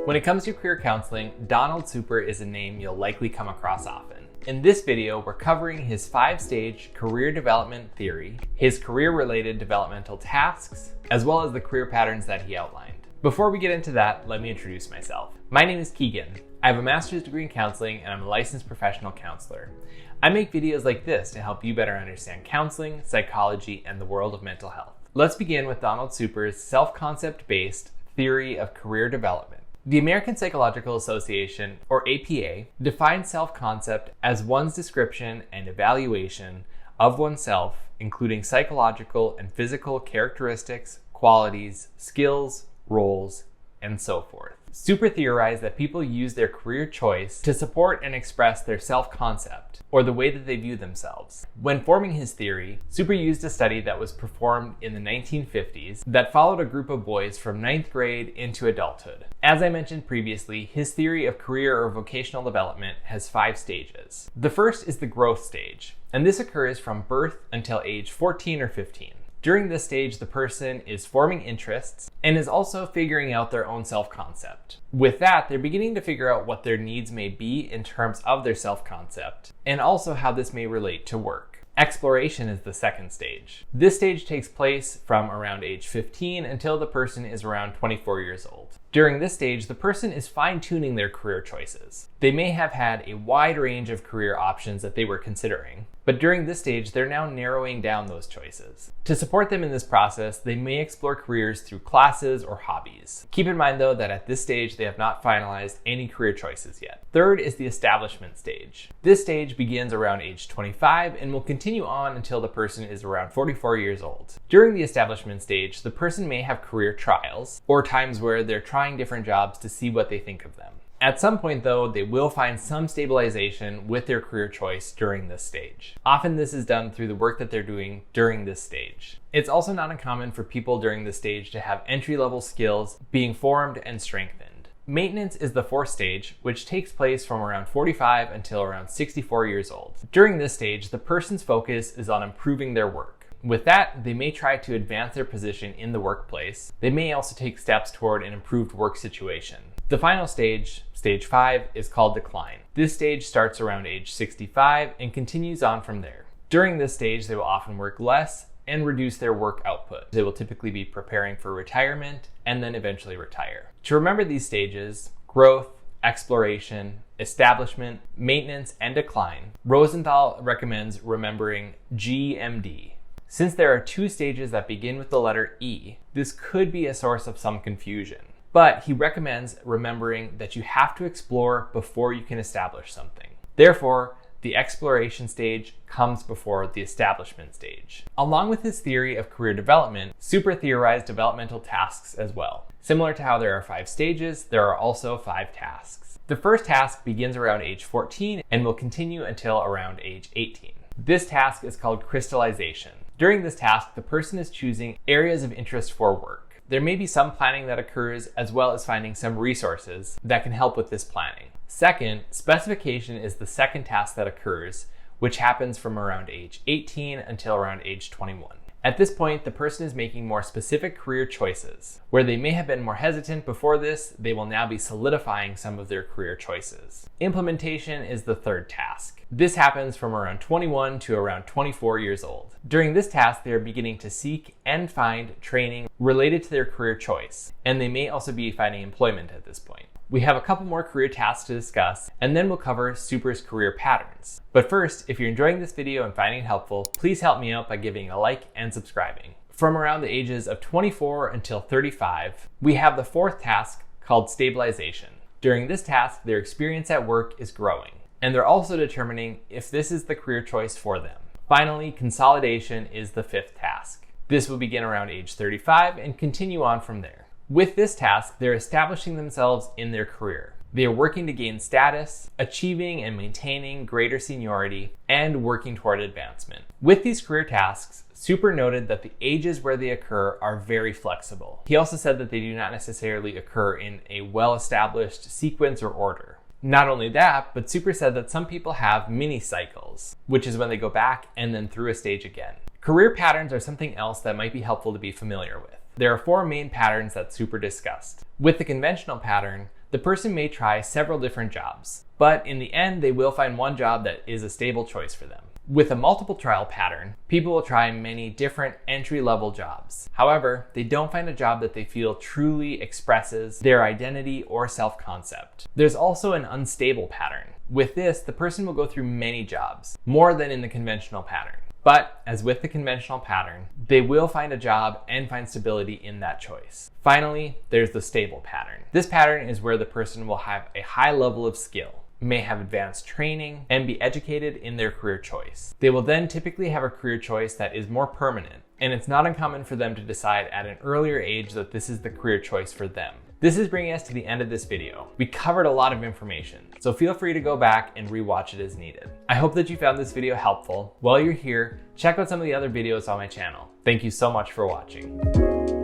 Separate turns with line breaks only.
When it comes to career counseling, Donald Super is a name you'll likely come across often. In this video, we're covering his 5-stage career development theory, his career-related developmental tasks, as well as the career patterns that he outlined. Before we get into that, let me introduce myself. My name is Keegan. I have a master's degree in counseling and I'm a licensed professional counselor. I make videos like this to help you better understand counseling, psychology, and the world of mental health. Let's begin with Donald Super's self-concept-based theory of career development. The American Psychological Association, or APA, defines self-concept as one's description and evaluation of oneself, including psychological and physical characteristics, qualities, skills, roles, and so forth. Super theorized that people use their career choice to support and express their self-concept, or the way that they view themselves. When forming his theory, Super used a study that was performed in the 1950s that followed a group of boys from 9th grade into adulthood. As I mentioned previously, his theory of career or vocational development has 5 stages. The first is the growth stage, and this occurs from birth until age 14 or 15. During this stage, the person is forming interests and is also figuring out their own self-concept. With that, they're beginning to figure out what their needs may be in terms of their self-concept, and also how this may relate to work. Exploration is the second stage. This stage takes place from around age 15 until the person is around 24 years old. During this stage, the person is fine-tuning their career choices. They may have had a wide range of career options that they were considering, but during this stage, they're now narrowing down those choices. To support them in this process, they may explore careers through classes or hobbies. Keep in mind though that at this stage, they have not finalized any career choices yet. Third is the establishment stage. This stage begins around age 25 and will continue on until the person is around 44 years old. During the establishment stage, the person may have career trials or times where they're trying different jobs to see what they think of them. At some point though, they will find some stabilization with their career choice during this stage. Often this is done through the work that they're doing during this stage. It's also not uncommon for people during this stage to have entry-level skills being formed and strengthened. Maintenance is the 4th stage, which takes place from around 45 until around 64 years old. During this stage, the person's focus is on improving their work. With that, they may try to advance their position in the workplace. They may also take steps toward an improved work situation. The final stage, stage 5, is called decline. This stage starts around age 65 and continues on from there. During this stage, they will often work less and reduce their work output. They will typically be preparing for retirement and then eventually retire. To remember these stages, growth, exploration, establishment, maintenance, and decline, Rosenthal recommends remembering GMD. Since there are 2 stages that begin with the letter E, this could be a source of some confusion. But he recommends remembering that you have to explore before you can establish something. Therefore, the exploration stage comes before the establishment stage. Along with his theory of career development, Super theorized developmental tasks as well. Similar to how there are 5 stages, there are also 5 tasks. The first task begins around age 14 and will continue until around age 18. This task is called crystallization. During this task, the person is choosing areas of interest for work. There may be some planning that occurs, as well as finding some resources that can help with this planning. Second, specification is the second task that occurs, which happens from around age 18 until around age 21. At this point, the person is making more specific career choices. Where they may have been more hesitant before this, they will now be solidifying some of their career choices. Implementation is the third task. This happens from around 21 to around 24 years old. During this task, they are beginning to seek and find training related to their career choice, and they may also be finding employment at this point. We have a couple more career tasks to discuss, and then we'll cover Super's career patterns. But first, if you're enjoying this video and finding it helpful, please help me out by giving a like and subscribing. From around the ages of 24 until 35, we have the 4th task called stabilization. During this task, their experience at work is growing, and they're also determining if this is the career choice for them. Finally, consolidation is the 5th task. This will begin around age 35 and continue on from there. With this task, they're establishing themselves in their career. They are working to gain status, achieving and maintaining greater seniority, and working toward advancement. With these career tasks, Super noted that the ages where they occur are very flexible. He also said that they do not necessarily occur in a well-established sequence or order. Not only that, but Super said that some people have mini cycles, which is when they go back and then through a stage again. Career patterns are something else that might be helpful to be familiar with. There are 4 main patterns that Super discussed. With the conventional pattern, the person may try several different jobs, but in the end, they will find one job that is a stable choice for them. With a multiple trial pattern, people will try many different entry-level jobs. However, they don't find a job that they feel truly expresses their identity or self-concept. There's also an unstable pattern. With this, the person will go through many jobs, more than in the conventional pattern. But as with the conventional pattern, they will find a job and find stability in that choice. Finally, there's the stable pattern. This pattern is where the person will have a high level of skill, may have advanced training, and be educated in their career choice. They will then typically have a career choice that is more permanent, and it's not uncommon for them to decide at an earlier age that this is the career choice for them. This is bringing us to the end of this video. We covered a lot of information, so feel free to go back and rewatch it as needed. I hope that you found this video helpful. While you're here, check out some of the other videos on my channel. Thank you so much for watching.